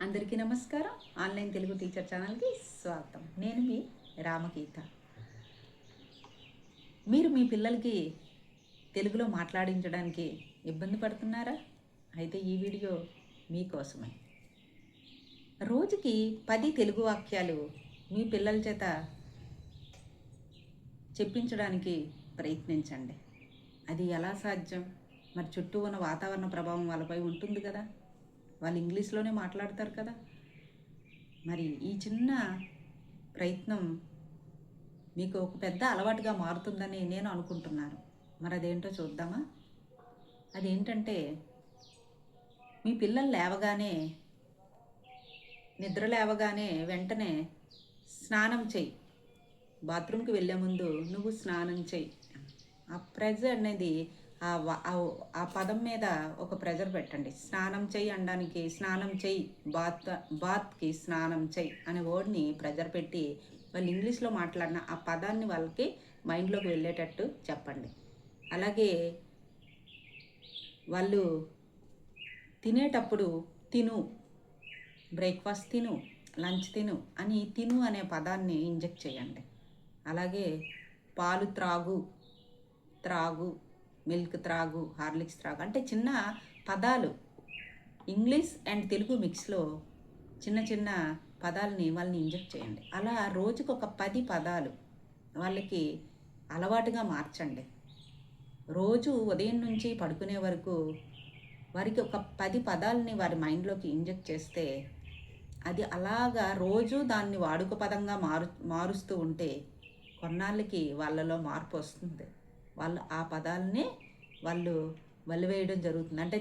అందరికీ నమస్కారం. Online Telugu teacher ఛానల్కి స్వాగతం. నేను మీ రామగీత. మీరు మీ పిల్లలకి తెలుగులో మాట్లాడించడానికి ఇబ్బంది పడుతున్నారా? అయితే ఈ వీడియో మీకోసమే. రోజుకి 10 తెలుగు వాక్యాలు మీ పిల్లల చేత చెప్పించడానికి ప్రయత్నించండి. అది ఎలా సాధ్యం? మరి చుట్టూ ఉన్న వాతావరణ ప్రభావం వాళ్ళపై ఉంటుంది కదా, వాళ్ళు ఇంగ్లీష్లోనే మాట్లాడతారు కదా. మరి ఈ చిన్న ప్రయత్నం మీకు ఒక పెద్ద అలవాటుగా మారుతుందని నేను అనుకుంటున్నాను. మరి అదేంటో చూద్దామా? అదేంటంటే, మీ పిల్లలు నిద్ర లేవగానే వెంటనే స్నానం చెయ్యి, బాత్రూమ్కి వెళ్ళే ముందు నువ్వు స్నానం చెయ్యి. ఆ ప్రెజర్ అనేది ఆ పదం మీద ఒక ప్రెజర్ పెట్టండి. స్నానం చెయ్యి అనడానికి స్నానం చెయ్యి, బాత్కి స్నానం చెయ్యి అనే వర్డ్ని ప్రెజర్ పెట్టి వాళ్ళు ఇంగ్లీష్లో మాట్లాడిన ఆ పదాన్ని వాళ్ళకి మైండ్లోకి వెళ్ళేటట్టు చెప్పండి. అలాగే వాళ్ళు తినేటప్పుడు తిను, బ్రేక్ఫాస్ట్ తిను, లంచ్ తిను అని తిను అనే పదాన్ని ఇంజెక్ట్ చేయండి. అలాగే పాలు త్రాగు, మిల్క్ త్రాగు, హార్లిక్స్ త్రాగు అంటే చిన్న పదాలు, ఇంగ్లీష్ అండ్ తెలుగు మిక్స్లో చిన్న చిన్న పదాలని వాళ్ళని ఇంజెక్ట్ చేయండి. అలా రోజుకు ఒక 10 పదాలు వాళ్ళకి అలవాటుగా మార్చండి. రోజు ఉదయం నుంచి పడుకునే వరకు వారికి ఒక 10 పదాలని వారి మైండ్లోకి ఇంజెక్ట్ చేస్తే అది అలాగా రోజు దాన్ని వాడుక పదంగా మారుస్తూ ఉంటే కొన్నాళ్ళకి వాళ్ళలో మార్పు వస్తుంది. వాళ్ళు ఆ పదాలని వల్లివేయడం జరుగుతుంది. అంటే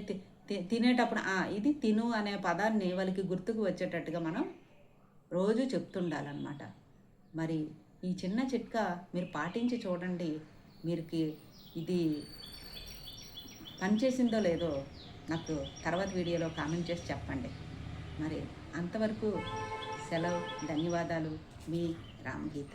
తినేటప్పుడు ఇది తిను అనే పదాన్ని వాళ్ళకి గుర్తుకు వచ్చేటట్టుగా మనం రోజు చెప్తుండాలన్నమాట. మరి ఈ చిన్న చిట్కా మీరు పాటించి చూడండి. మీరుకి ఇది పనిచేసిందో లేదో నాకు తర్వాత వీడియోలో కామెంట్ చేసి చెప్పండి. మరి అంతవరకు సెలవు. ధన్యవాదాలు. మీ రామగీత.